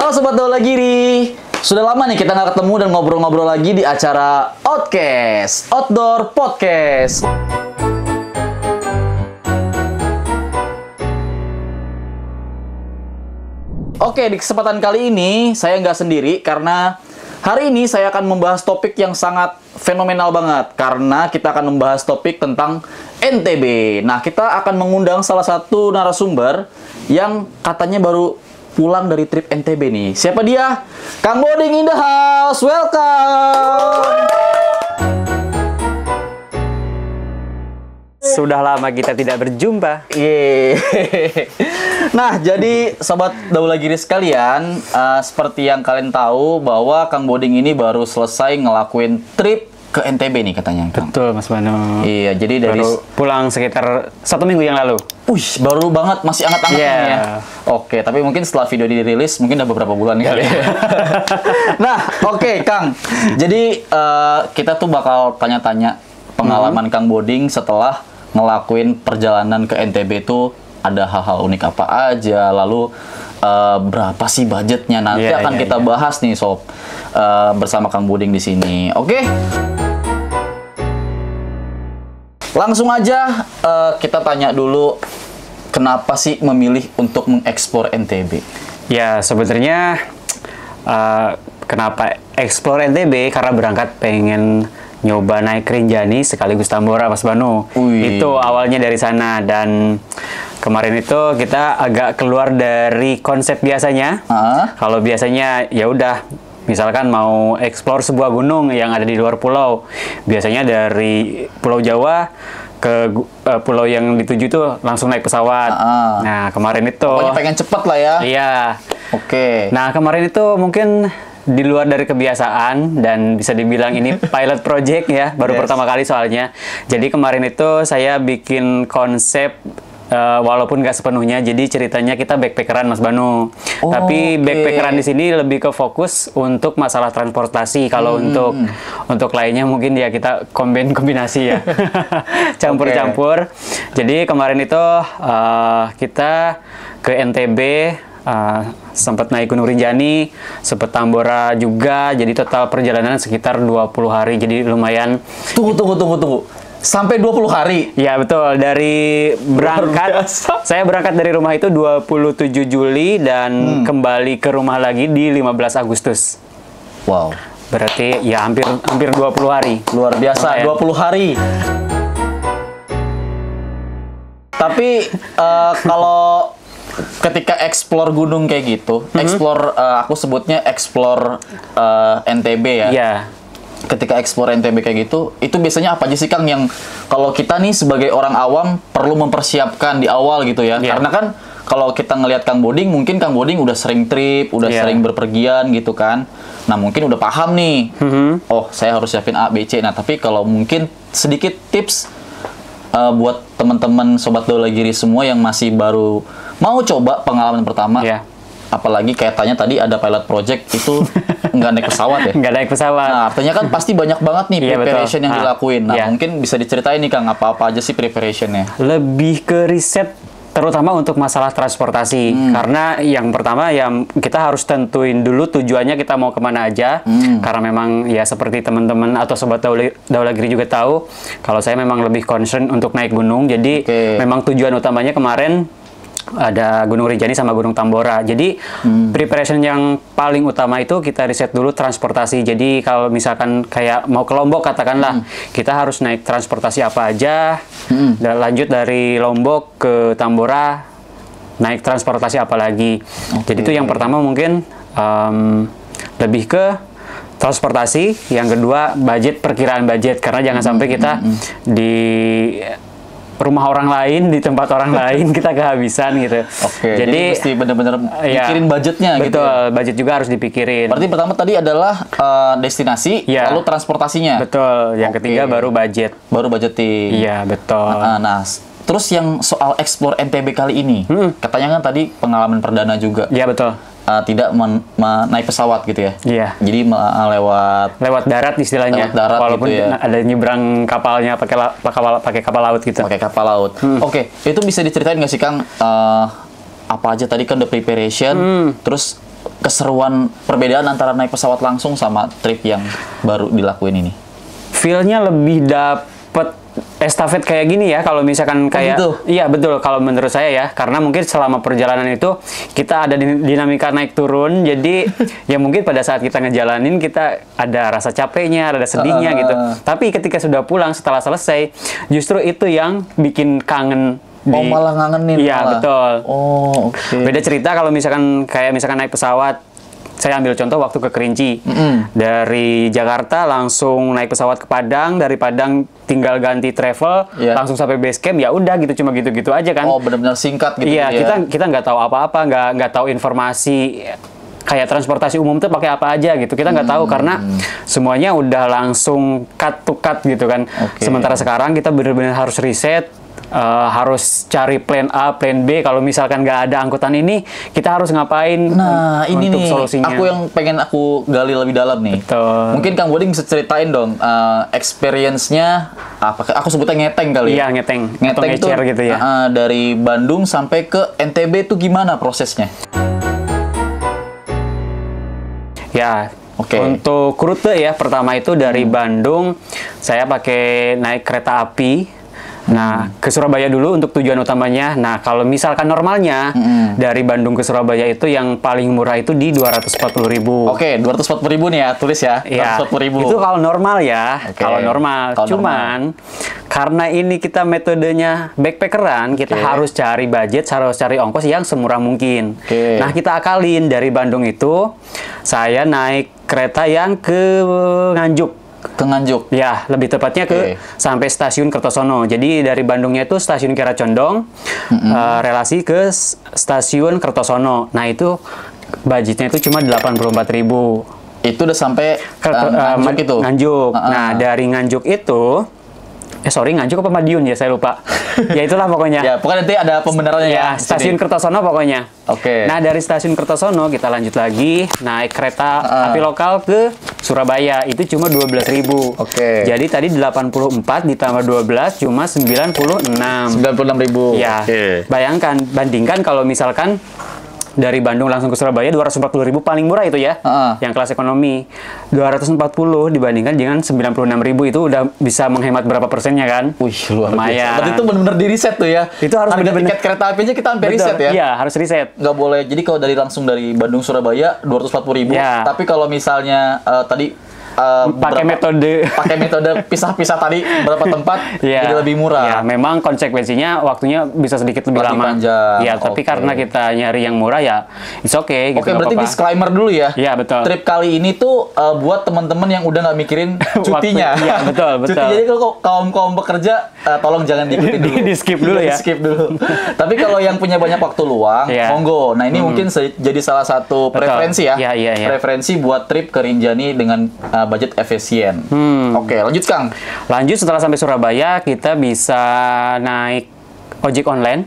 Halo Sobat Daulagiri, sudah lama nih kita nggak ketemu dan ngobrol-ngobrol lagi di acara Outcast, Outdoor Podcast. Oke, di kesempatan kali ini saya nggak sendiri karena hari ini saya akan membahas topik yang sangat fenomenal banget. Karena kita akan membahas topik tentang NTB. Nah, kita akan mengundang salah satu narasumber yang katanya baru pulang dari trip NTB nih. Siapa dia? Kang Boding in the house. Welcome. Sudah lama kita tidak berjumpa. Nah, jadi Sobat Daulagiri sekalian, seperti yang kalian tahu bahwa Kang Boding ini baru selesai ngelakuin trip ke NTB nih katanya, Kang. Betul, Mas Bano. Iya, jadi dari baru pulang sekitar 1 minggu yang lalu. Baru banget, masih anget-anget nih ya. Oke, tapi mungkin setelah video dirilis mungkin udah beberapa bulan kali ya. Nah, oke, Kang. Jadi kita tuh bakal tanya-tanya pengalaman Kang Boding setelah ngelakuin perjalanan ke NTB tuh ada hal-hal unik apa aja, lalu berapa sih budgetnya, nanti akan kita bahas nih Sob bersama Kang Boding di sini. Oke? Langsung aja kita tanya dulu, kenapa sih memilih untuk mengeksplor NTB? Ya, sebenarnya kenapa explore NTB karena berangkat pengen nyoba naik Rinjani sekaligus Tambora, Mas Banu. Itu awalnya dari sana, dan kemarin itu kita agak keluar dari konsep biasanya. Kalau biasanya ya udah, misalkan mau explore sebuah gunung yang ada di luar pulau, biasanya dari Pulau Jawa ke pulau yang dituju tuh langsung naik pesawat. Nah, kemarin itu pokoknya pengen cepet lah ya. Iya. Oke. Nah, kemarin itu mungkin di luar dari kebiasaan dan bisa dibilang ini pilot project ya, baru pertama kali soalnya. Jadi kemarin itu saya bikin konsep walaupun nggak sepenuhnya, jadi ceritanya kita backpackeran, Mas Banu. Tapi backpackeran di sini lebih ke fokus untuk masalah transportasi. Kalau untuk lainnya mungkin ya kita kombinasi ya, campur-campur. Jadi kemarin itu kita ke NTB. Sempat naik Gunung Rinjani, sempat Tambora juga, jadi total perjalanan sekitar 20 hari, jadi lumayan. Tunggu. Sampai 20 hari? Ya, betul. Dari berangkat, saya berangkat dari rumah itu 27 Juli dan kembali ke rumah lagi di 15 Agustus. Wow. Berarti ya hampir 20 hari. Luar biasa, lumayan. 20 hari. Tapi kalau ketika explore gunung kayak gitu, explore aku sebutnya explore NTB ya. Iya. Ketika explore NTB kayak gitu, itu biasanya apa aja sih Kang yang kalau kita nih sebagai orang awam perlu mempersiapkan di awal gitu ya? Karena kan kalau kita ngelihat Kang Boding, mungkin Kang Boding udah sering trip, udah sering berpergian gitu kan. Nah, mungkin udah paham nih. Oh, saya harus siapin A, B, C. Nah, tapi kalau mungkin sedikit tips buat teman-teman Sobat Daulagiri semua yang masih baru mau coba pengalaman pertama, apalagi kaitannya tadi ada pilot project, itu nggak naik pesawat ya? Nggak naik pesawat. Nah, artinya kan pasti banyak banget nih preparation yang dilakuin. Nah, mungkin bisa diceritain nih Kang, apa-apa aja sih preparationnya? Lebih ke riset, terutama untuk masalah transportasi. Karena yang pertama yang kita harus tentuin dulu tujuannya kita mau kemana aja. Karena memang ya seperti teman-teman atau Sobat Daulagiri juga tahu, kalau saya memang lebih concern untuk naik gunung. Jadi memang tujuan utamanya kemarin ada Gunung Rinjani sama Gunung Tambora. Jadi preparation yang paling utama itu kita riset dulu transportasi. Jadi kalau misalkan kayak mau ke Lombok katakanlah, kita harus naik transportasi apa aja. Dan lanjut dari Lombok ke Tambora, naik transportasi apa lagi. Jadi itu yang pertama mungkin lebih ke transportasi. Yang kedua budget, perkiraan budget. Karena jangan sampai kita di rumah orang lain, di tempat orang lain kita kehabisan gitu. Jadi mesti benar-benar mikirin budgetnya gitu. Betul, budget juga harus dipikirin. Berarti pertama tadi adalah destinasi, lalu transportasinya. Betul, yang ketiga baru budget. Baru budgeting. Iya, betul. Nah, terus yang soal explore NTB kali ini, katanya kan tadi pengalaman perdana juga. Iya, betul. Tidak naik pesawat gitu ya? Iya. Jadi lewat darat istilahnya. Lewat darat walaupun gitu ya. Ada nyebrang kapalnya pakai kapal laut gitu. Pakai kapal laut. Oke, itu bisa diceritain nggak sih Kang? Apa aja tadi kan the preparation, terus keseruan perbedaan antara naik pesawat langsung sama trip yang baru dilakuin ini? Feel-nya lebih dapet estafet kayak gini ya, kalau misalkan kayak gitu? Iya betul, kalau menurut saya ya, karena mungkin selama perjalanan itu kita ada dinamika naik turun, jadi ya mungkin pada saat kita ngejalanin kita ada rasa capeknya, ada sedihnya gitu. Tapi ketika sudah pulang setelah selesai, justru itu yang bikin kangen. Malah ngangenin. Iya betul. Oh, oke. Beda cerita kalau misalkan naik pesawat. Saya ambil contoh waktu ke Kerinci. Dari Jakarta langsung naik pesawat ke Padang, dari Padang tinggal ganti travel, langsung sampai base camp, ya udah gitu, cuma gitu-gitu aja kan. Oh, benar-benar singkat gitu. Iya, kita nggak tahu apa-apa, nggak tahu informasi kayak transportasi umum tuh pakai apa aja gitu. Kita nggak tahu karena semuanya udah langsung cut to cut gitu kan. Sementara sekarang kita benar-benar harus riset. Harus cari plan A, plan B. Kalau misalkan nggak ada angkutan ini, kita harus ngapain? Nah, ini untuk nih, solusinya. aku yang pengen aku gali lebih dalam nih. Betul. Mungkin Kang Boding bisa ceritain dong, experience-nya, apa? Aku sebutnya ngeteng kali ya? Iya, ngeteng. Ngeteng atau ngecer tuh, gitu ya. Dari Bandung sampai ke NTB tuh gimana prosesnya? Ya, untuk rute ya, pertama itu dari Bandung, saya pakai naik kereta api. Nah, ke Surabaya dulu untuk tujuan utamanya. Nah, kalau misalkan normalnya dari Bandung ke Surabaya itu yang paling murah itu di 240.000. Oke, 240.000 nih ya, tulis ya. Iya, 240.000. itu kalau normal ya. Kalau normal. Cuman karena ini kita metodenya backpackeran, kita harus cari budget, harus cari ongkos yang semurah mungkin. Nah, kita akalin dari Bandung itu, saya naik kereta yang ke Nganjuk. Ke Nganjuk? Ya, lebih tepatnya sampai stasiun Kertosono. Jadi dari Bandungnya itu stasiun Kiara Condong, relasi ke stasiun Kertosono. Nah, itu budgetnya itu cuma 84.000. Itu udah sampai Nganjuk itu? Nganjuk. Nah, dari Nganjuk itu, Nganjuk apa Madiun ya, saya lupa. Ya itulah pokoknya. Ya, pokoknya nanti ada pembenarannya ya. Stasiun Kertosono pokoknya. Nah, dari stasiun Kertosono kita lanjut lagi naik kereta api lokal ke Surabaya. Itu cuma 12.000. Jadi tadi 84 ditambah 12 cuma 96. 96.000. Ya. Bandingkan kalau misalkan dari Bandung langsung ke Surabaya 240.000 paling murah itu ya, yang kelas ekonomi. 240 dibandingkan dengan 96.000 itu udah bisa menghemat berapa persennya kan? Wih, luar biasa. Berarti itu benar-benar di riset tuh ya. Itu harus benar-benar. Tiket kereta api aja kita hampir riset ya. Iya, harus riset. Nggak boleh. Jadi kalau langsung dari Bandung Surabaya 240.000. Tapi kalau misalnya tadi pakai metode pisah-pisah tadi berapa tempat jadi lebih murah. Ya, memang konsekuensinya waktunya bisa sedikit lebih lama. Panjang. Ya, tapi karena kita nyari yang murah ya it's okay gitu. Berarti disclaimer dulu ya. Iya, betul. Trip kali ini tuh buat teman-teman yang udah nggak mikirin cutinya. Iya, betul. Cuti, jadi kalau kaum bekerja tolong jangan diikuti dulu. Di skip dulu ya. Di skip dulu. Tapi kalau yang punya banyak waktu luang, monggo. Nah, ini mungkin jadi salah satu preferensi ya. Preferensi buat trip ke Rinjani dengan budget efisien. Oke, lanjut Kang. Lanjut setelah sampai Surabaya, kita bisa naik ojek online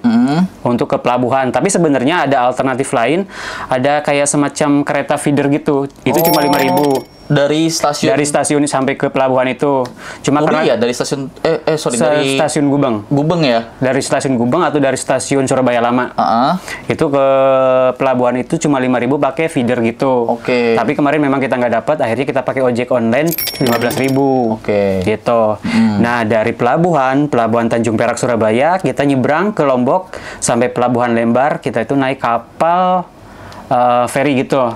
untuk ke pelabuhan. Tapi sebenarnya ada alternatif lain. Ada kayak semacam kereta feeder gitu. Itu cuma 5.000. Dari stasiun sampai ke pelabuhan itu. Cuma karena dari stasiun dari stasiun Gubeng. Gubeng ya? Dari stasiun Gubeng atau dari stasiun Surabaya Lama. Itu ke pelabuhan itu cuma 5.000 pakai feeder gitu. Tapi kemarin memang kita nggak dapat, akhirnya kita pakai ojek online 15.000. Gitu. Nah, dari pelabuhan Tanjung Perak Surabaya, kita nyebrang ke Lombok sampai pelabuhan Lembar, kita itu naik kapal ferry gitu.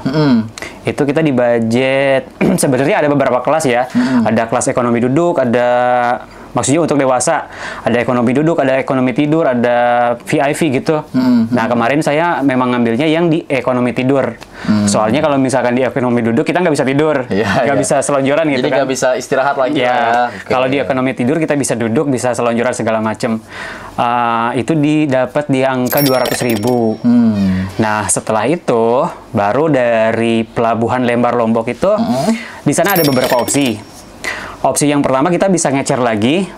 Itu kita di budget sebenarnya ada beberapa kelas ya. Ada kelas ekonomi duduk, maksudnya untuk dewasa, ada ekonomi duduk, ada ekonomi tidur, ada VIP gitu. Nah, kemarin saya memang ngambilnya yang di ekonomi tidur. Soalnya kalau misalkan di ekonomi duduk kita nggak bisa tidur, nggak bisa selonjoran gitu. Jadi nggak bisa istirahat lagi ya. Kalau di ekonomi tidur kita bisa duduk, bisa selonjoran segala macem. Itu dapat di angka 200.000. Nah, setelah itu baru dari pelabuhan Lembar Lombok itu di sana ada beberapa opsi. Opsi yang pertama kita bisa ngecer lagi.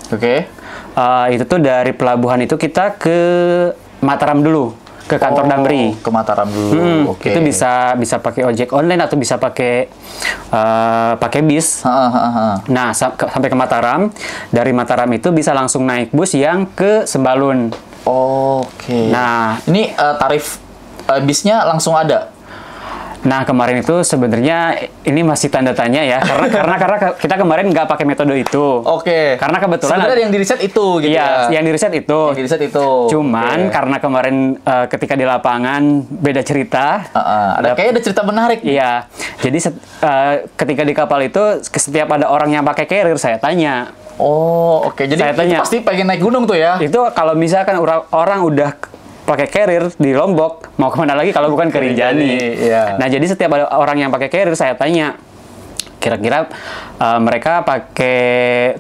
Itu tuh dari pelabuhan itu kita ke Mataram dulu, ke kantor Damri. Ke Mataram dulu. Itu bisa pakai ojek online atau bisa pakai bis. Nah, sampai ke Mataram. Dari Mataram itu bisa langsung naik bus yang ke Sembalun. Nah, ini tarif bisnya langsung ada. Nah, kemarin itu sebenarnya ini masih tanda tanya ya, karena kita kemarin nggak pakai metode itu. Oke. Karena kebetulan sebenarnya yang di riset itu gitu iya, ya. yang di riset itu. Yang di riset itu. Cuman karena kemarin ketika di lapangan beda cerita. Kayaknya ada cerita menarik. Iya. Jadi ketika di kapal itu setiap ada orang yang pakai carrier saya tanya. Oh, oke. Jadi saya tanya, itu pasti pengen naik gunung tuh ya. Itu kalau misalkan orang udah pakai carrier di Lombok, mau kemana lagi kalau bukan ke Rinjani. Iya. Nah, jadi setiap ada orang yang pakai carrier, saya tanya, kira-kira mereka pakai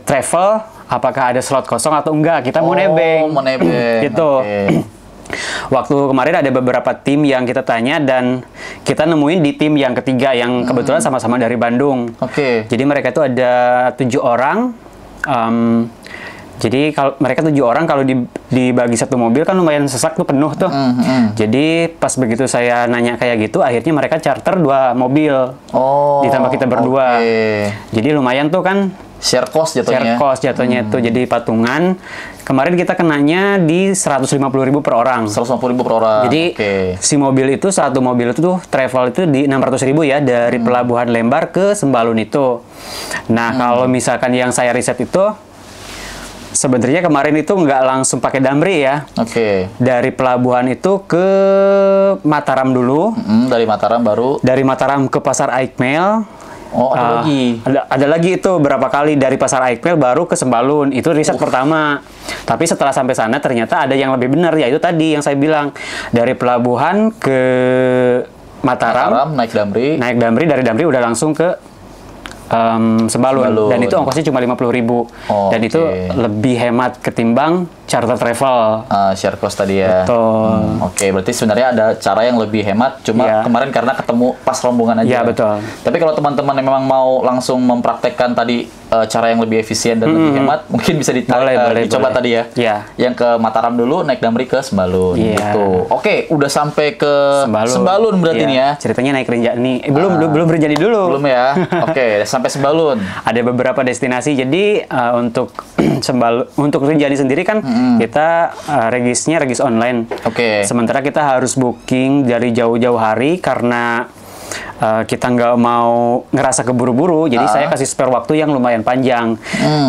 travel, apakah ada slot kosong atau enggak? Kita mau nebeng. Mau nebeng. Gitu. Okay. Waktu kemarin ada beberapa tim yang kita tanya dan kita nemuin di tim yang ketiga yang kebetulan sama-sama dari Bandung. Oke. Jadi mereka itu ada 7 orang. Jadi kalau mereka 7 orang kalau dibagi satu mobil kan lumayan sesak tuh, penuh tuh. Jadi pas begitu saya nanya kayak gitu, akhirnya mereka charter 2 mobil. Oh. Ditambah kita berdua. Okay. Jadi lumayan tuh kan. Share cost jatuhnya. Share cost jatuhnya itu jadi patungan. Kemarin kita kenanya di 150.000 per orang. 150.000 per orang. Jadi si mobil itu, satu mobil itu tuh travel itu di 600.000 ya dari Pelabuhan Lembar ke Sembalun itu. Nah kalau misalkan yang saya riset itu sebenarnya kemarin itu nggak langsung pakai Damri ya. Oke. Dari pelabuhan itu ke Mataram dulu. Dari Mataram baru. Dari Mataram ke Pasar Aikmel. Oh, ada lagi. Ada lagi itu berapa kali dari Pasar Aikmel baru ke Sembalun. Itu riset pertama. Tapi setelah sampai sana ternyata ada yang lebih benar, yaitu tadi yang saya bilang dari pelabuhan ke Mataram naik Damri. Naik Damri, dari Damri udah langsung ke Sembalun. Dan itu ongkosnya cuma 50.000. Dan itu lebih hemat ketimbang charter travel. Share cost tadi ya. Betul. Oke, berarti sebenarnya ada cara yang lebih hemat, cuma kemarin karena ketemu pas rombongan aja. Iya, betul. Tapi kalau teman-teman yang memang mau langsung mempraktekkan tadi cara yang lebih efisien dan lebih hemat, mungkin bisa dicoba tadi ya. Iya. Yang ke Mataram dulu, naik Damri ke Sembalun. Gitu. Oke, udah sampai ke Sembalun berarti nih ya. Ceritanya naik Rinjani. Belum Rinjani dulu. Belum ya. Oke, sampai Sembalun. Ada beberapa destinasi. Jadi untuk untuk Rinjani sendiri kan kita regisnya regis online. Oke. Sementara kita harus booking dari jauh-jauh hari karena kita nggak mau ngerasa keburu-buru. Jadi saya kasih spare waktu yang lumayan panjang.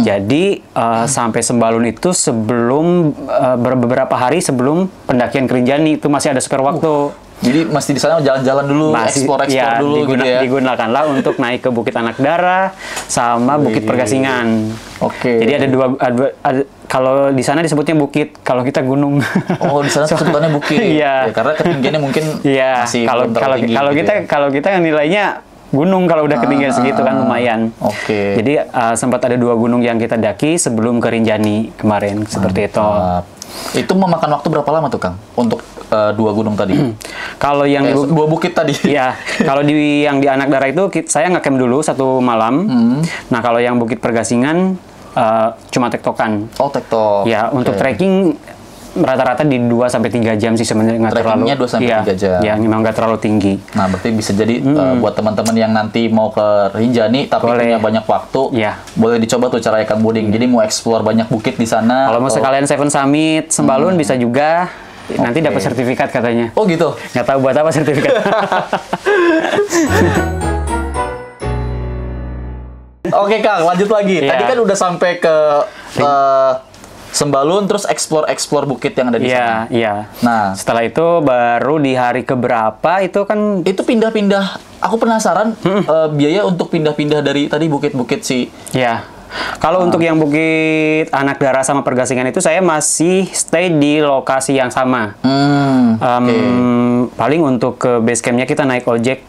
Jadi sampai Sembalun itu sebelum beberapa hari sebelum pendakian ke Rinjani itu masih ada spare waktu. Jadi masih di sana jalan-jalan dulu, explore dulu gitu ya. Digunakanlah untuk naik ke Bukit Anak Darah sama Bukit Pergasingan. Oke. Jadi ada kalau di sana disebutnya bukit, kalau kita gunung. Oh, di sana sebutannya bukit. Iya. Ya, karena ketinggiannya mungkin masih kalau kita nilainya gunung kalau udah ketinggian segitu kan lumayan. Oke. Jadi sempat ada 2 gunung yang kita daki sebelum ke Rinjani kemarin seperti itu. Itu memakan waktu berapa lama tuh, Kang? Untuk 2 gunung tadi? Kalau yang 2 bukit tadi. Iya. Kalau yang di Anak Darah itu saya nge-camp dulu 1 malam. Nah, kalau yang Bukit Pergasingan cuma tektokan. Oh, tektok. Ya, untuk trekking rata-rata di 2-3 jam sih sebenarnya, nggak terlalu. Trekkingnya 2-3 jam. Ya, memang nggak terlalu tinggi. Nah, berarti bisa jadi buat teman-teman yang nanti mau ke Rinjani tapi punya banyak waktu, boleh dicoba tuh cara Kang Boding. Jadi mau explore banyak bukit di sana. Kalau mau sekalian Seven Summit, Sembalun bisa juga. Nanti dapat sertifikat katanya. Oh gitu? Nggak tahu buat apa sertifikat. Oke Kang, lanjut lagi. Tadi kan udah sampai ke Sembalun, terus explore bukit yang ada di sana. Iya. Nah, setelah itu baru di hari keberapa itu kan? Itu pindah-pindah. Aku penasaran biaya untuk pindah-pindah dari tadi bukit-bukit sih. Iya. Kalau untuk yang Bukit Anak Darah sama Pergasingan itu saya masih stay di lokasi yang sama. Paling untuk ke base campnya kita naik ojek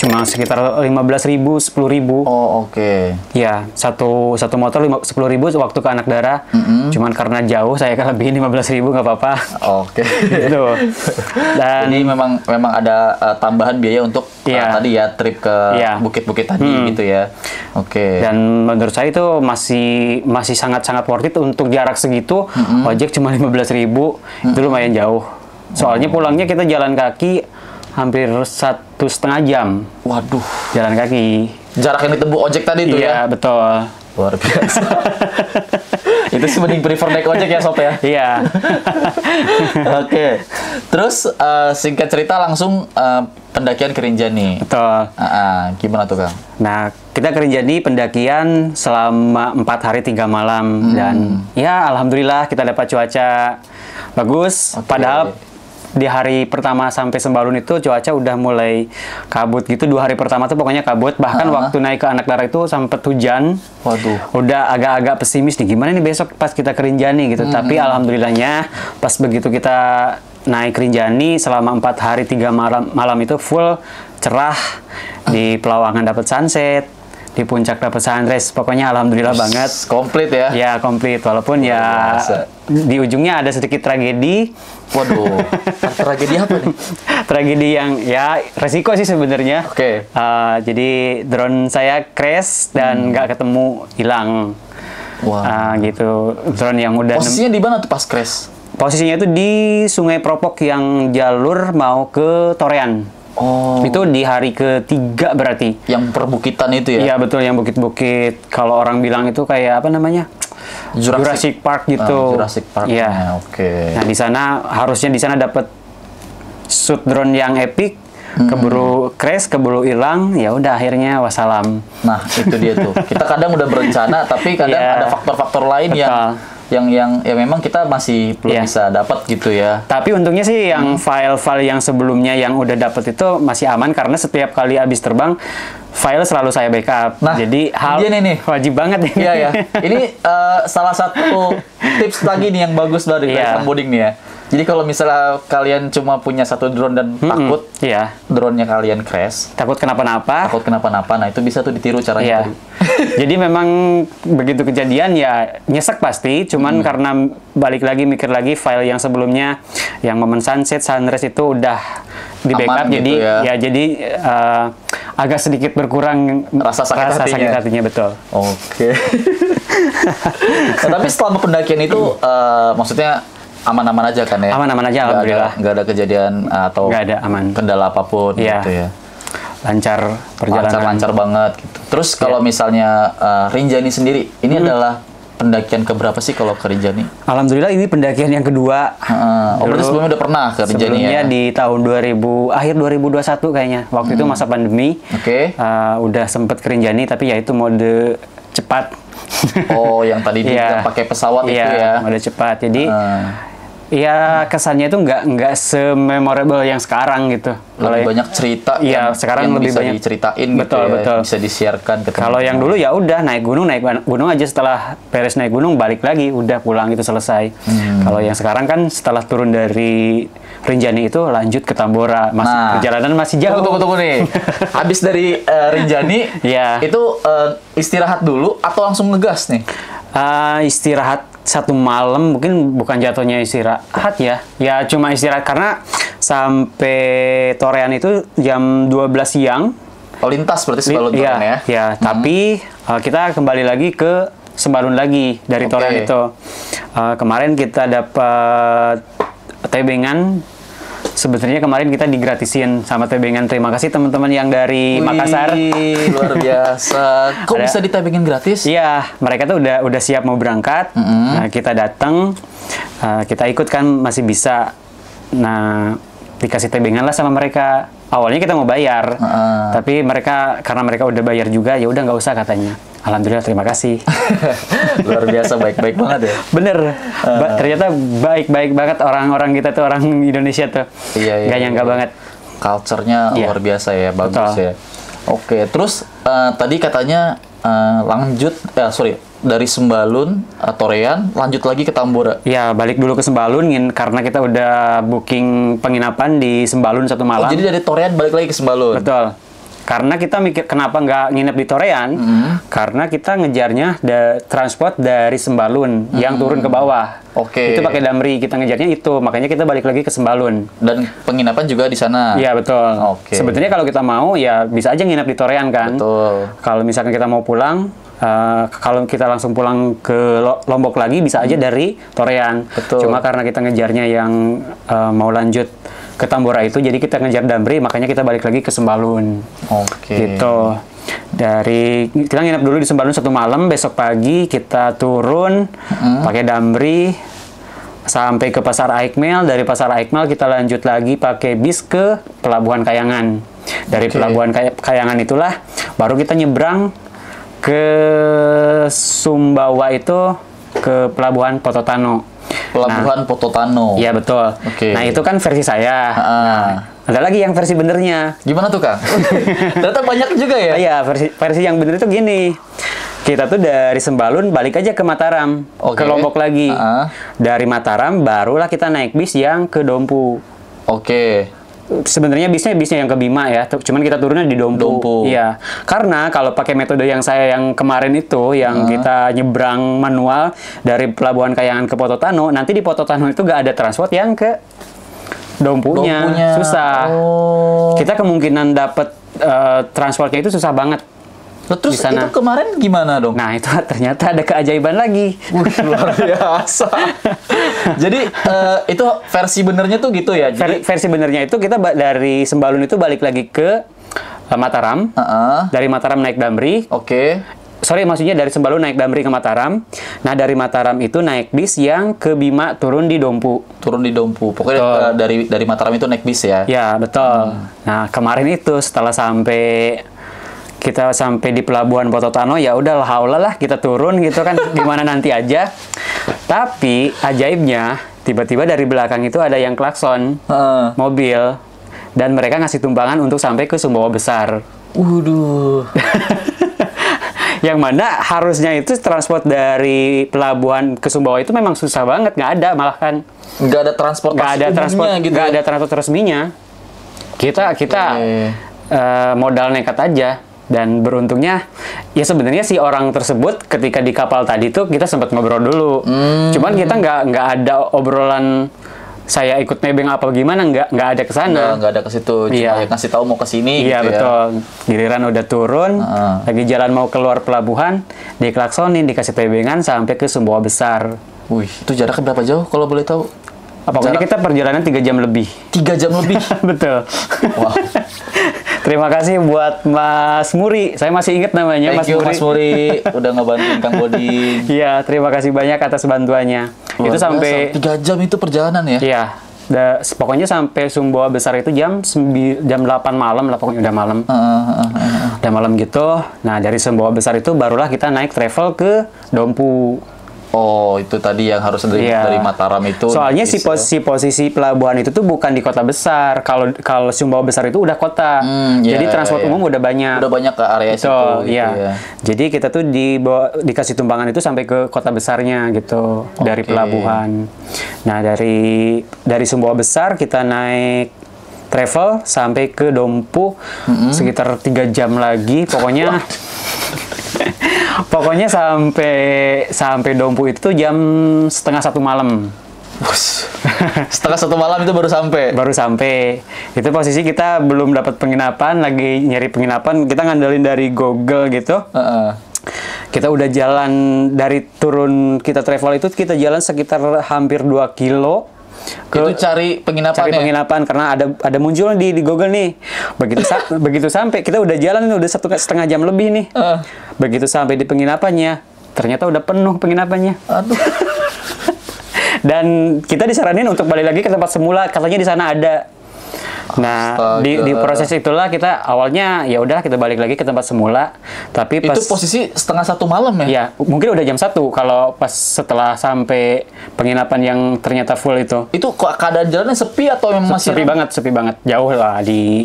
cuma sekitar 15.000, 10.000. Oh, oke. Ya, satu motor 10.000 waktu ke Anak Darah. Cuman karena jauh saya kan lebihin 15.000 nggak apa-apa. Oke. Gitu. Dan jadi memang ada tambahan biaya untuk tadi ya trip ke bukit-bukit tadi gitu ya. Oke. Dan menurut saya itu masih sangat-sangat worth it untuk jarak segitu. Ojek cuma 15.000 itu lumayan jauh. Soalnya pulangnya kita jalan kaki hampir 1,5 jam. Waduh, jalan kaki. Jarak yang ditempuh ojek tadi itu ya? Iya, betul. Luar biasa. Itu sih mending prefer naik ojek ya, Sob ya? Iya. Oke. Terus singkat cerita langsung pendakian ke Rinjani. Betul. Gimana tuh Kang? Nah, kita ke Rinjani pendakian selama 4 hari 3 malam dan ya alhamdulillah kita dapat cuaca bagus. Padahal di hari pertama sampai Sembalun itu cuaca udah mulai kabut gitu. 2 hari pertama tuh pokoknya kabut. Bahkan waktu naik ke Anak Darah itu sempat hujan. Waduh. Udah agak-agak pesimis nih. Gimana nih besok pas kita ke Rinjani gitu. Tapi alhamdulillahnya pas begitu kita naik Rinjani selama 4 hari 3 malam itu full cerah. Di Pelawangan dapat sunset. Di puncak dapat sunrise, pokoknya alhamdulillah banget. Komplit ya? Ya komplit, walaupun ya di ujungnya ada sedikit tragedi. Waduh, tragedi apa nih? Tragedi yang ya resiko sih sebenarnya. Oke. Jadi drone saya crash dan nggak ketemu, hilang. Wah. Gitu, drone yang udah. Posisinya di mana tuh pas crash? Posisinya itu di Sungai Propok yang jalur mau ke Torean. Oh. Itu di hari ketiga berarti. Yang perbukitan itu ya? Iya betul, yang bukit-bukit. Kalau orang bilang itu kayak apa namanya? Jurassic Park gitu. Jurassic Park. Iya. Oke. Nah, di sana harusnya di sana dapat shoot drone yang epic, keburu crash, keburu hilang, ya udah akhirnya wassalam. Nah, itu dia tuh. Kita kadang udah berencana tapi kadang ada faktor-faktor lain yang memang kita masih belum bisa dapat gitu ya. Tapi untungnya sih yang file-file yang sebelumnya yang udah dapat itu masih aman karena setiap kali habis terbang file selalu saya backup. Nah, jadi hal nih. wajib banget nih. Iya ya. Ini salah satu tips lagi nih yang bagus dari Kang Boding nih ya. Jadi kalau misalnya kalian cuma punya 1 drone dan takut drone-nya kalian crash, takut kenapa-napa, nah itu bisa tuh ditiru caranya tadi. Jadi memang begitu kejadian ya nyesek pasti, cuman karena balik lagi mikir lagi file yang sebelumnya yang momen sunset, sunrise itu udah di backup, jadi gitu jadi agak sedikit berkurang rasa sakit hatinya betul. Oke. Nah, tapi selama pendakian itu maksudnya aman-aman aja kan ya? Aman-aman aja, alhamdulillah. Nggak ada kejadian atau aman. Kendala apapun gitu ya? Lancar perjalanan. Lancar banget gitu. Terus kalau misalnya Rinjani sendiri, ini adalah pendakian keberapa sih kalau ke Rinjani? Alhamdulillah ini pendakian yang kedua. Berarti sebelumnya udah pernah ke Rinjani sebelumnya ya? Di tahun akhir 2021 kayaknya. Waktu itu masa pandemi. Udah sempet ke Rinjani, tapi ya itu mode cepat. Oh, yang tadi pakai pesawat itu ya? Mode cepat. Jadi ya kesannya itu nggak se-memorable yang sekarang gitu. Lebih banyak cerita sekarang yang lebih bisa banyak diceritain betul, gitu ya, betul. bisa disiarkan ke teman-teman. Kalau yang dulu ya udah naik gunung aja, setelah beres naik gunung balik lagi, udah pulang itu selesai. Kalau yang sekarang kan setelah turun dari Rinjani itu lanjut ke Tambora, perjalanan masih jauh. Tunggu nih. Habis dari Rinjani itu istirahat dulu atau langsung ngegas nih? Istirahat 1 malam, mungkin bukan jatuhnya istirahat ya cuma istirahat karena sampai Torean itu jam 12 siang. Lintas berarti Sembalun Torean ya? Tapi kita kembali lagi ke Sembalun lagi dari Torean itu. Kemarin kita dapat tebengan. Sebenarnya kemarin kita digratisin sama tebengan. Terima kasih teman-teman yang dari Makassar. Luar biasa. Kok bisa ditebengin gratis? Iya, mereka tuh udah siap mau berangkat. Nah, kita datang, kita ikut kan masih bisa. Nah, dikasih tebengan lah sama mereka. Awalnya kita mau bayar, tapi karena mereka udah bayar juga, ya udah nggak usah katanya. Alhamdulillah, terima kasih. Luar biasa, baik-baik banget ya. Bener, ternyata baik-baik banget orang-orang kita tuh, orang Indonesia tuh. Gak nyangka banget. Culture-nya luar biasa ya, bagus ya. Oke, terus tadi katanya dari Sembalun, Torean, lanjut lagi ke Tambora. Ya, balik dulu ke Sembalun karena kita udah booking penginapan di Sembalun 1 malam. Jadi dari Torean balik lagi ke Sembalun? Betul. Karena kita mikir kenapa nggak nginep di Torean, karena kita ngejarnya transport dari Sembalun yang turun ke bawah. Itu pakai Damri, kita ngejarnya itu, makanya kita balik lagi ke Sembalun. Dan penginapan juga di sana? Iya, betul. Sebetulnya kalau kita mau, ya bisa aja nginep di Torean kan. Betul. Kalau misalkan kita mau pulang, kalau kita langsung pulang ke Lombok lagi, bisa aja dari Torean. Betul. Cuma karena kita ngejarnya yang mau lanjut ke Tambora itu, jadi kita ngejar Damri, makanya kita balik lagi ke Sembalun. Gitu. Kita nginep dulu di Sembalun 1 malam, besok pagi kita turun pakai Damri, sampai ke Pasar Aikmel. Dari Pasar Aikmel kita lanjut lagi pakai bis ke Pelabuhan Kayangan. Dari Pelabuhan Kayangan itulah baru kita nyebrang ke Sumbawa itu ke Pelabuhan Pototano. Pelabuhan Pototano. Iya betul. Nah itu kan versi saya. Nah, ada lagi yang versi benernya. Gimana tuh Kang? Ternyata banyak juga ya? Iya, versi yang bener itu gini. Kita tuh dari Sembalun balik aja ke Mataram, ke Lombok lagi. Dari Mataram barulah kita naik bis yang ke Dompu. Sebenarnya bisnya yang ke Bima ya, cuman kita turunnya di Dompu. Iya, karena kalau pakai metode yang saya yang kemarin itu, yang kita nyebrang manual dari Pelabuhan Kayangan ke Pototano, nanti di Pototano itu gak ada transport yang ke Dompunya. Susah. Kita kemungkinan dapat transportnya itu susah banget. Terus itu kemarin gimana dong? Nah itu ternyata ada keajaiban lagi. Luar biasa. Jadi itu versi benernya tuh gitu ya? Versi benernya itu kita dari Sembalun itu balik lagi ke Mataram. Dari Mataram naik Damri. Sorry, maksudnya dari Sembalun naik Damri ke Mataram. Nah dari Mataram itu naik bis yang ke Bima turun di Dompu. Pokoknya dari Mataram itu naik bis ya? Ya betul. Nah kemarin itu setelah kita sampai di Pelabuhan Pototano, ya udah lah kita turun gitu kan, gimana nanti aja. Tapi ajaibnya tiba-tiba dari belakang itu ada yang klakson mobil dan mereka ngasih tumpangan untuk sampai ke Sumbawa Besar. Yang mana harusnya itu transport dari pelabuhan ke Sumbawa itu memang susah banget, nggak ada malah kan. Nggak ada transport resminya. Kita modal nekat aja. Dan beruntungnya, ya sebenarnya si orang tersebut ketika di kapal tadi tuh kita sempat ngobrol dulu. Cuman kita nggak ada obrolan saya ikut nebeng apa gimana, nggak ada ke sana. Nggak ada ke situ. Cuma ngasih tahu mau ke sini. Iya gitu betul. Giliran udah turun, lagi jalan mau keluar pelabuhan, diklaksonin, dikasih tebengan sampai ke Sumbawa Besar. Wih, itu jaraknya berapa jauh kalau boleh tahu? Pokoknya kita perjalanan 3 jam lebih. 3 jam lebih? Betul. Wow. Terima kasih buat Mas Muri. Saya masih ingat namanya. Thank you, Mas Muri. Udah ngebantuin Kang Boding. Iya, terima kasih banyak atas bantuannya. Itu sampai 3 jam itu perjalanan ya? Iya. Pokoknya sampai Sumbawa Besar itu jam 8 malam lah, pokoknya udah malam. Udah malam gitu. Nah, dari Sumbawa Besar itu barulah kita naik travel ke Dompu. Oh, itu tadi yang harus dari Mataram itu. Soalnya si posisi pelabuhan itu tuh bukan di kota besar. Kalau Sumbawa Besar itu udah kota. Jadi transport umum udah banyak. Udah banyak ke area situ. Gitu, ya. Jadi kita tuh dikasih tumpangan itu sampai ke kota besarnya gitu, dari pelabuhan. Nah, dari Sumbawa Besar kita naik travel sampai ke Dompu sekitar 3 jam lagi. Pokoknya sampai Dompu itu tuh jam 1:30 malam. Setengah 1 malam itu baru sampai. Itu posisi kita belum dapat penginapan, lagi nyari penginapan. Kita ngandelin dari Google gitu. Kita udah jalan dari turun kita travel itu, kita jalan sekitar hampir 2 kilo. Itu cari penginapan karena ada muncul di Google nih. Begitu sampai kita udah jalan udah 1,5 jam lebih nih. Begitu sampai di penginapannya, ternyata udah penuh penginapannya. Aduh. Dan kita disaranin untuk balik lagi ke tempat semula, katanya di sana ada. Nah, di proses itulah kita awalnya ya udah kita balik lagi ke tempat semula, tapi pas itu posisi 1:30 malam ya? Ya, mungkin udah jam 1 kalau pas setelah sampai penginapan yang ternyata full itu. Itu kok keadaan jalannya sepi atau memang masih sepi banget. Jauh lah di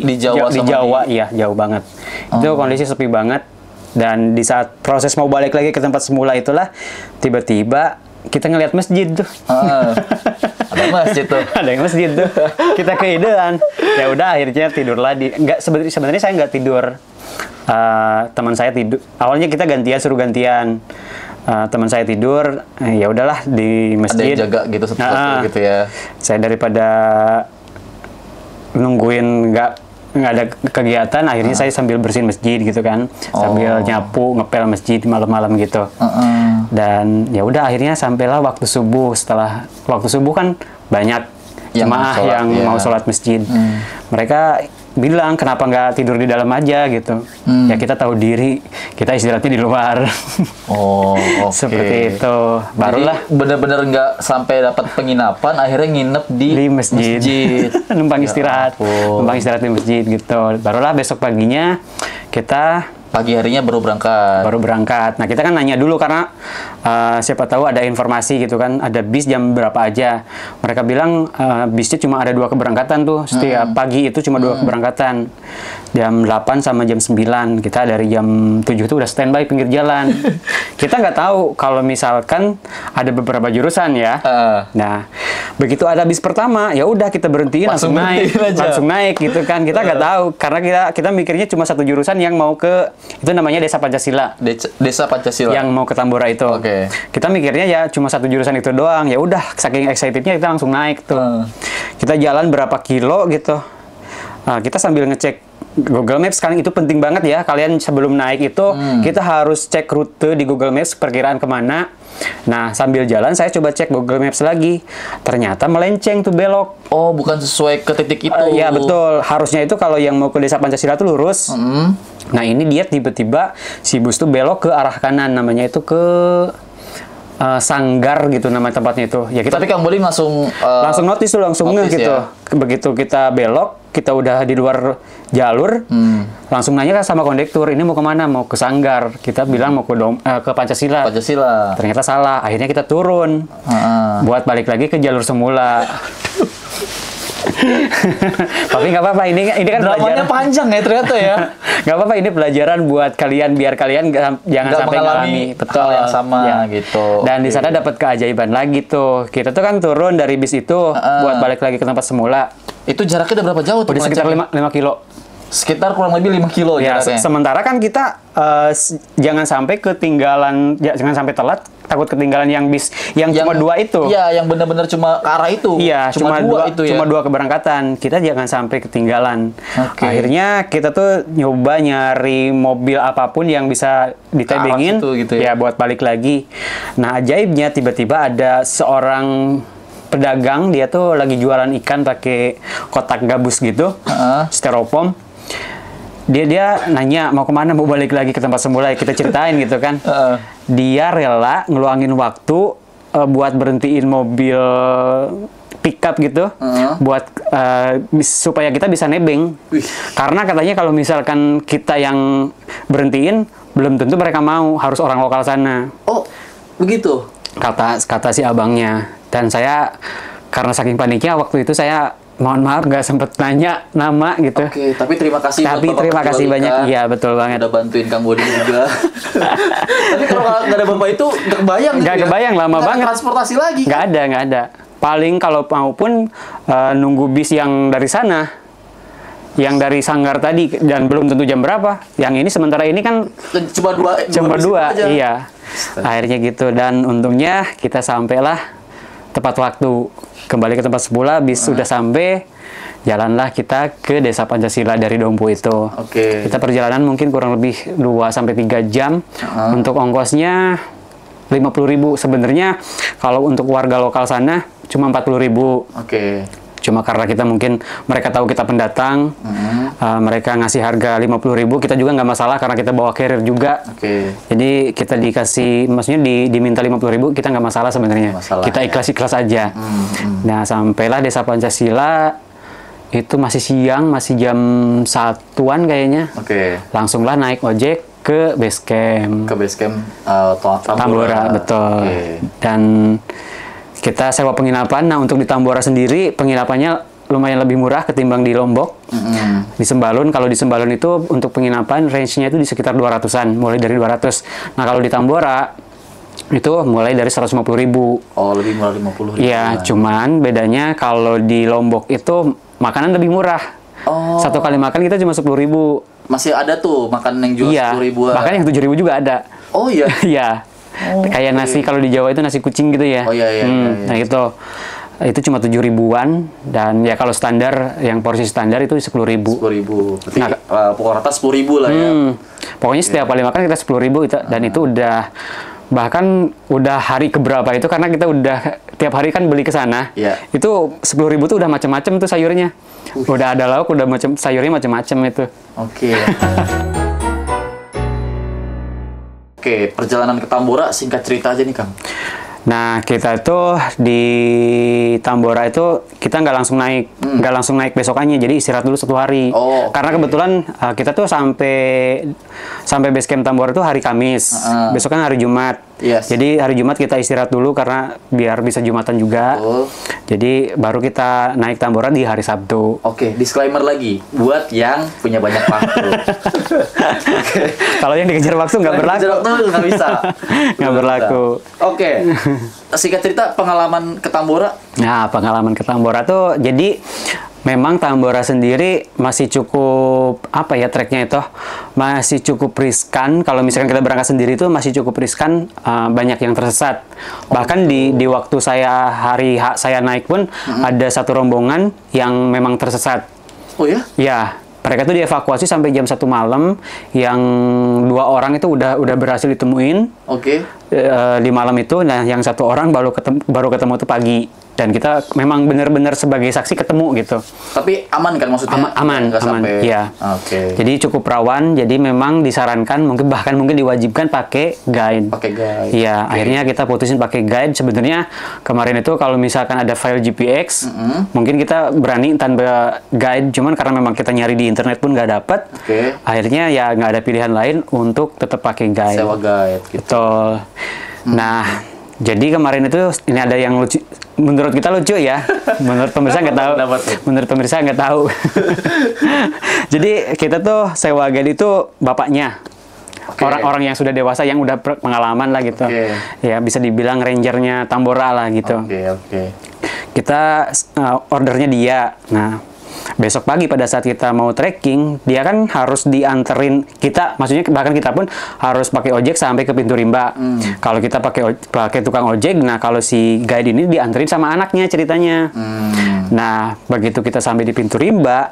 Jawa, iya, jauh banget. Itu kondisi sepi banget, dan di saat proses mau balik lagi ke tempat semula itulah tiba-tiba kita ngelihat masjid tuh. Ada masjid tuh. Ada yang masjid tuh. Kita keidean. Ya udah akhirnya tidurlah sebenarnya saya nggak tidur. Teman saya tidur. Awalnya kita suruh gantian. Teman saya tidur, ya udahlah di masjid. Ada yang jaga gitu gitu ya. Saya daripada nungguin nggak ada kegiatan, akhirnya saya sambil bersihin masjid gitu kan, sambil nyapu ngepel masjid malam-malam gitu. Dan ya udah akhirnya sampailah waktu subuh. Setelah waktu subuh kan banyak jemaah yang mau sholat masjid. Mereka bilang kenapa nggak tidur di dalam aja gitu. Ya kita tahu diri, kita istirahatnya di luar. Oh, oke. Seperti itu. Barulah Jadi bener-bener nggak sampai dapat penginapan, akhirnya nginep di masjid. numpang istirahat. Numpang istirahat di masjid gitu. Barulah besok paginya kita Pagi harinya baru berangkat. Nah, kita kan nanya dulu karena siapa tahu ada informasi gitu kan, ada bis jam berapa aja. Mereka bilang bisnya cuma ada 2 keberangkatan tuh. Setiap pagi itu cuma 2 keberangkatan. Jam 8 sama jam 9. Kita dari jam 7 itu udah standby pinggir jalan. Kita nggak tahu kalau misalkan ada beberapa jurusan ya. Nah, begitu ada bis pertama, ya udah kita berhentiin langsung naik gitu kan. Kita nggak tahu karena kita mikirnya cuma satu jurusan yang mau ke, itu namanya Desa Pancasila. Desa Pancasila. Yang mau ke Tambora itu. Oke. Kita mikirnya ya cuma satu jurusan itu doang. Ya udah, saking excitednya kita langsung naik tuh. Kita jalan berapa kilo gitu. Kita sambil ngecek Google Maps. Sekarang itu penting banget ya. Kalian sebelum naik itu kita harus cek rute di Google Maps, perkiraan kemana. Nah, sambil jalan saya coba cek Google Maps lagi. Ternyata melenceng tuh belok. Oh, bukan sesuai ke titik itu. Iya, betul. Harusnya itu kalau yang mau ke Desa Pancasila tuh lurus. Nah, ini dia tiba-tiba si bus tuh belok ke arah kanan. Namanya itu ke Sanggar gitu nama tempatnya itu. Ya kita Tapi Kang Boding langsung notice tuh, langsung ngeh gitu. ya? Begitu kita belok, kita udah di luar jalur, langsung nanya kan sama kondektur, ini mau kemana? Mau ke Sanggar. Kita bilang mau ke Pancasila. Ternyata salah. Akhirnya kita turun. Buat balik lagi ke jalur semula. Tapi nggak apa-apa, ini kan Dramanya pelajaran panjang ya ternyata ya. Nggak apa-apa, ini pelajaran buat kalian biar kalian jangan Nggak sampai mengalami ngalami hal yang sama gitu. Dan di sana dapat keajaiban lagi tuh. Kita tuh kan turun dari bis itu buat balik lagi ke tempat semula. Itu jaraknya udah berapa jauh tuh? Udah sekitar 5 kilo. Sekitar kurang lebih 5 kilo Ya, jaraknya. sementara kan kita jangan sampai ketinggalan, jangan sampai telat, takut ketinggalan yang bis yang cuma 2 itu. Iya, yang benar-benar cuma ke arah itu. Iya, cuma 2 itu ya. Cuma 2 keberangkatan. Kita jangan sampai ketinggalan. Oke. Akhirnya kita tuh nyoba nyari mobil apapun yang bisa ditebengin situ gitu ya. buat balik lagi. Nah, ajaibnya tiba-tiba ada seorang pedagang, dia tuh lagi jualan ikan pakai kotak gabus gitu, styrofoam. Dia nanya mau kemana, mau balik lagi ke tempat semula, kita ceritain gitu kan. Dia rela ngeluangin waktu buat berhentiin mobil pickup gitu, buat supaya kita bisa nebeng. Karena katanya kalau misalkan kita yang berhentiin, belum tentu mereka mau, harus orang lokal sana. Oh, begitu. Kata si abangnya. Dan saya karena saking paniknya waktu itu saya mohon maaf nggak sempet nanya nama gitu. Oke, tapi terima kasih. Tapi terima kasih banyak. Iya, betul banget. Udah bantuin Kang Boding juga. Tapi kalau nggak ada Bapak itu nggak kebayang. Nggak kebayang, lama banget. Transportasi lagi. Nggak ada. Paling kalau maupun nunggu bis yang dari sana, yang dari Sanggar tadi, dan belum tentu jam berapa. Yang ini sementara ini kan cuma dua aja. Iya. Akhirnya gitu, dan untungnya kita sampailah tepat waktu. Kembali ke tempat semula, bis sudah sampai, jalanlah kita ke Desa Pancasila dari Dompu itu. Oke. Kita perjalanan mungkin kurang lebih 2-3 jam. Untuk ongkosnya 50.000. Sebenarnya kalau untuk warga lokal sana cuma 40.000. Oke. Cuma karena kita mungkin mereka tahu kita pendatang, mereka ngasih harga 50.000, kita juga nggak masalah karena kita bawa carrier juga. Jadi kita dikasih, maksudnya diminta 50.000, kita nggak masalah sebenarnya. Kita ikhlas-ikhlas aja. Nah, sampailah Desa Pancasila itu masih siang, masih jam 1-an kayaknya. Langsunglah naik ojek ke base camp. Tambora, betul. Dan kita sewa penginapan. Nah, untuk di Tambora sendiri, penginapannya lumayan lebih murah ketimbang di Lombok. Di Sembalun, kalau di Sembalun itu untuk penginapan, range-nya itu di sekitar 200-an, mulai dari 200. Nah, kalau di Tambora, itu mulai dari 150.000. Oh, lebih murah 50.000. Iya, cuman bedanya kalau di Lombok itu makanan lebih murah. Satu kali makan kita cuma 10.000. Masih ada tuh makanan yang jual 10.000-an. Bahkan yang 7.000 juga ada. Oh iya? Iya. Kayak nasi, kalau di Jawa itu nasi kucing gitu ya. Oh iya. Nah itu cuma 7.000-an, dan ya kalau standar, yang porsi standar itu 10.000. 10.000. Berarti pokok rata 10.000 lah ya. Pokoknya setiap kali makan kita 10.000 itu, dan itu udah Bahkan udah hari keberapa itu karena kita udah tiap hari kan beli ke sana. Iya. Itu 10.000 tuh udah macam-macam tuh sayurnya. Udah ada lauk, udah sayurnya macam-macam itu. Oke. Oke, perjalanan ke Tambora singkat cerita aja nih Kang. Nah, kita itu di Tambora itu kita nggak langsung naik besokannya, jadi istirahat dulu 1 hari. Oh, Karena kebetulan kita tuh sampai base camp Tambora tuh hari Kamis, besok kan hari Jumat. Yes. Jadi hari Jumat kita istirahat dulu karena biar bisa Jumatan juga. Jadi baru kita naik Tambora di hari Sabtu. Oke, disclaimer lagi buat yang punya banyak waktu. Kalau yang dikejar waktu nggak berlaku. Dikejar waktu nggak bisa. Nggak berlaku. Oke. Singkat cerita pengalaman ke Tambora. Nah, pengalaman ke Tambora tuh jadi memang Tambora sendiri masih cukup treknya itu masih cukup riskan. Kalau misalkan kita berangkat sendiri itu masih cukup riskan, banyak yang tersesat. Bahkan di waktu saya naik pun ada satu rombongan yang memang tersesat. Oh ya? Ya, mereka tuh dievakuasi sampai jam 1 malam. Yang 2 orang itu udah berhasil ditemuin. Oke. Di malam itu, nah yang 1 orang baru ketemu tuh pagi. Dan kita memang benar-benar sebagai saksi ketemu gitu. Tapi aman kan maksudnya? Aman, sampai... iya. Oke. Jadi cukup rawan, jadi memang disarankan, bahkan mungkin diwajibkan pakai guide. Pakai guide. Iya, akhirnya kita putusin pakai guide. Sebenarnya kemarin itu kalau misalkan ada file GPX, mungkin kita berani tanpa guide, cuman karena memang kita nyari di internet pun nggak dapet. Akhirnya ya nggak ada pilihan lain untuk tetap pakai guide. Sewa guide gitu. Betul. Nah, jadi kemarin itu ini ada yang lucu, menurut kita lucu ya, menurut pemirsa nggak tahu. Menurut pemirsa nggak tahu. Jadi kita tuh sewa guide itu bapaknya, orang-orang yang sudah dewasa yang udah pengalaman lah gitu. Ya bisa dibilang rangernya Tambora lah gitu. Kita ordernya dia. Nah, besok pagi pada saat kita mau trekking, dia kan harus dianterin kita, maksudnya bahkan kita pun harus pakai ojek sampai ke pintu rimba. Kalau kita pakai tukang ojek, nah kalau si guide ini dianterin sama anaknya ceritanya. Nah, begitu kita sampai di pintu rimba,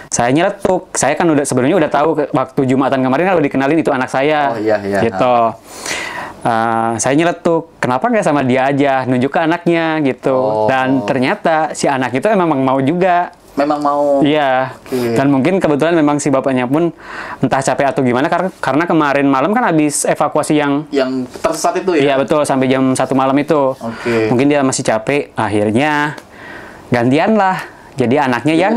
saya nyeletuk. Saya kan sebenarnya udah tahu waktu Jumatan kemarin kan udah dikenalin itu anak saya. Gitu. Saya nyeletuk, kenapa nggak sama dia aja, nunjuk ke anaknya gitu. Dan ternyata si anak itu memang mau juga. Memang mau. Iya. Dan mungkin kebetulan memang si bapaknya pun entah capek atau gimana karena kemarin malam kan habis evakuasi yang tersesat itu ya. Iya betul, sampai jam 1 malam itu. Mungkin dia masih capek, akhirnya gantian lah. Jadi anaknya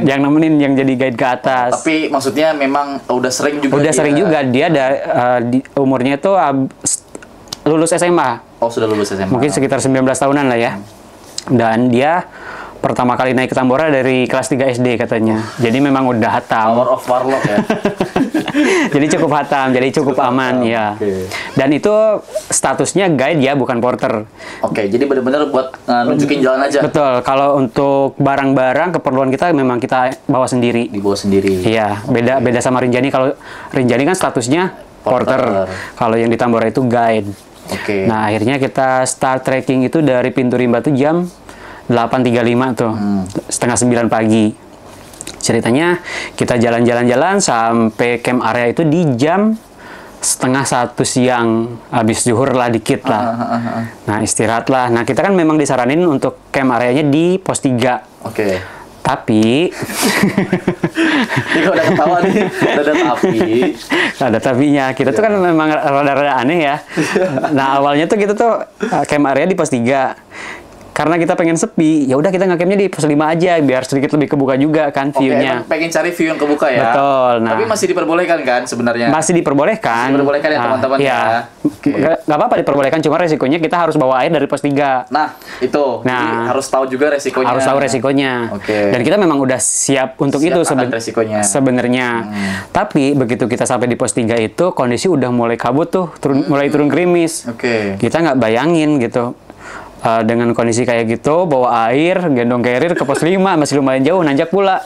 yang nemenin yang jadi guide ke atas. Tapi maksudnya memang udah sering juga. Sering juga dia umurnya itu lulus SMA. Oh, sudah lulus SMA. Mungkin sekitar 19 tahunan lah ya. Dan dia pertama kali naik ke Tambora dari kelas 3 SD katanya. Jadi memang udah hatam. Power of Warlock ya. Jadi cukup hatam, jadi cukup aman ya. Dan itu statusnya guide ya, bukan porter. Jadi benar-benar buat nunjukin jalan aja. Betul. Kalau untuk barang-barang keperluan kita memang kita bawa sendiri. Dibawa sendiri. Iya, beda sama Rinjani. Kalau Rinjani kan statusnya porter. Kalau yang di Tambora itu guide. Nah, akhirnya kita start trekking itu dari pintu rimba tuh jam 8.35 tuh, setengah 9 pagi. Ceritanya kita jalan-jalan sampai camp area itu di jam setengah 1 siang, habis zuhur lah dikit lah. Nah, istirahat lah. Nah, kita kan memang disaranin untuk camp areanya di pos 3. Tapi ini udah ketawa nih, ada tapi. Ada tapinya. Kita tuh kan memang rada-rada aneh ya. Nah, awalnya tuh kita tuh camp area di pos 3. Karena kita pengen sepi, ya udah kita ngacampnya di pos 5 aja biar sedikit lebih kebuka juga kan view-nya. Pengen cari view yang kebuka ya. Betul. Nah, tapi masih diperbolehkan kan sebenarnya? Masih diperbolehkan. Masih diperbolehkan ya teman-teman ya. Nggak apa-apa diperbolehkan, cuma resikonya kita harus bawa air dari pos 3. Nah, itu. Jadi harus tahu juga resikonya. Harus tahu resikonya. Dan kita memang udah siap untuk itu sebenarnya. Tapi begitu kita sampai di pos 3 itu kondisi udah mulai kabut tuh, mulai turun gerimis. Kita nggak bayangin gitu. Dengan kondisi kayak gitu, bawa air, gendong carrier ke pos 5, masih lumayan jauh, nanjak pula.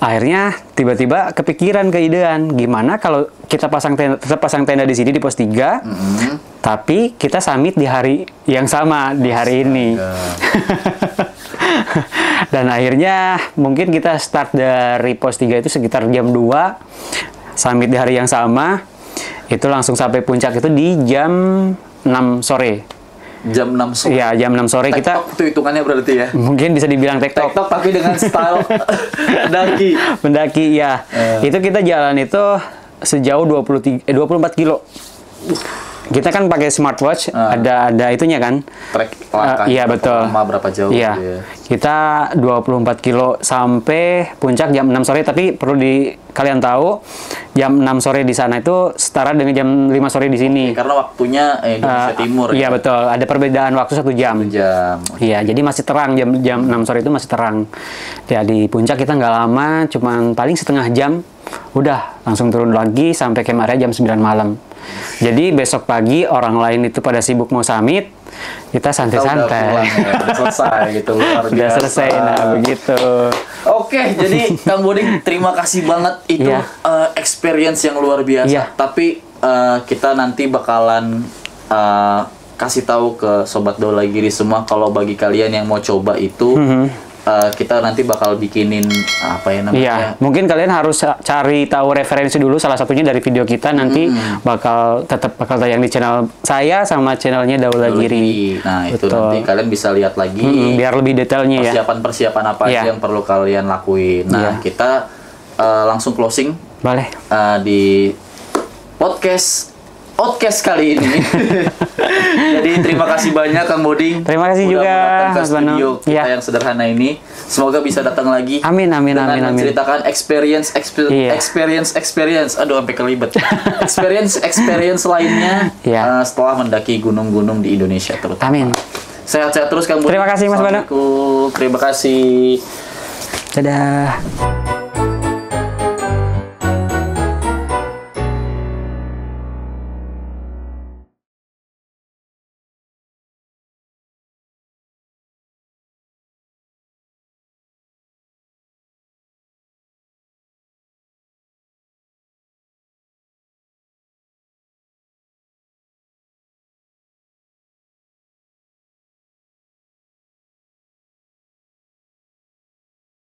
Akhirnya tiba-tiba kepikiran, keidean, gimana kalau kita tetap pasang tenda di sini di pos 3, tapi kita summit di hari yang sama, di hari ini. Dan akhirnya mungkin kita start dari pos 3 itu sekitar jam 2, summit di hari yang sama. Itu langsung sampai puncak itu di jam 6 sore. Jam 6 sore. Iya, jam 6 sore kita. TikTok itu hitungannya berarti ya. Mungkin bisa dibilang TikTok. TikTok tapi dengan style pendaki. Pendaki ya. Itu kita jalan itu sejauh 24 kilo. Kita kan pakai smartwatch, ada itunya kan. Track langkah. Iya betul. Lama berapa jauh Iya. gitu ya. Kita 24 kilo sampai puncak jam 6 sore, tapi perlu kalian tahu jam 6 sore di sana itu setara dengan jam 5 sore di sini. Karena waktunya Indonesia Timur. Iya betul, ada perbedaan waktu 1 jam. 1 jam. Iya, jadi masih terang jam 6 sore itu masih terang. Ya di puncak kita nggak lama, cuman paling setengah jam, udah langsung turun lagi sampai camp area jam 9 malam. Jadi besok pagi orang lain itu pada sibuk mau summit, kita santai-santai. Udah selesai gitu, luar biasa. Udah selesai, nah begitu. Oke, jadi Kang Boding terima kasih banget itu Iya. Experience yang luar biasa. Iya. Tapi kita nanti bakalan kasih tahu ke Sobat Daulagiri semua kalau bagi kalian yang mau coba itu kita nanti bakal bikinin apa ya namanya? Iya, mungkin kalian harus cari tahu referensi dulu, salah satunya dari video kita nanti bakal tayang di channel saya sama channelnya Daulagiri. Nah, itu Betul. nanti kalian bisa lihat lagi Biar lebih detailnya ya. persiapan-persiapan apa Iya. aja yang perlu kalian lakuin. Nah, Iya. kita langsung closing Boleh. di podcast kali ini. Jadi terima kasih banyak Kang Boding. Terima kasih udah juga, mau datang ke Mas Bano. studio kita Iya. yang sederhana ini. Semoga bisa datang lagi. Amin, amin, dengan amin, amin. menceritakan experience. Iya. Aduh, sampai kelibet. experience lainnya Iya. setelah mendaki gunung-gunung di Indonesia terutama. Amin. Sehat-sehat terus Kang Boding. Terima kasih, Mas Bano. Assalamualaikum. Terima kasih. Dadah.